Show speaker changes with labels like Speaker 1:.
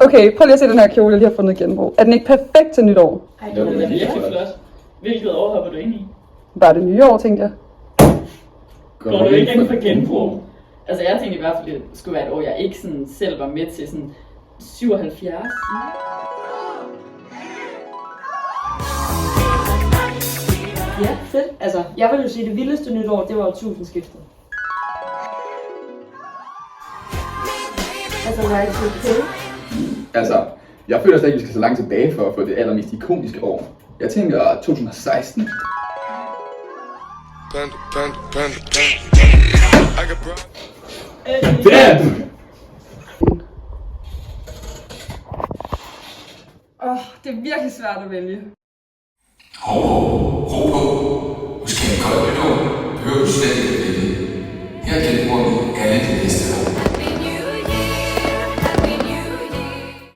Speaker 1: Okay, prøv lige at se den her kjole, jeg lige har fundet i genbrug. Er den ikke perfekt til nytår?
Speaker 2: Ej, det er virkelig flot. Hvilket år hopper du ind i?
Speaker 1: Bare det nye år, tænkte jeg.
Speaker 2: Går du ikke ind for genbrug? Altså jeg tænkte i hvert fald, det skulle være et år, jeg ikke sådan selv var med til sådan 77.
Speaker 3: Ja, fedt. Altså, jeg vil jo sige, det vildeste nytår, det var jo tusindskiftet. Altså, right to okay.
Speaker 4: Altså, jeg føler slet ikke, vi skal så langt tilbage for at få det allermest ikoniske år. Jeg tænker 2016. Damn!
Speaker 1: Det er virkelig svært at vælge.
Speaker 5: Ro på. Måske en kold nytår behøver du slet ikke at vælge. Her genbruger vi alle de bedste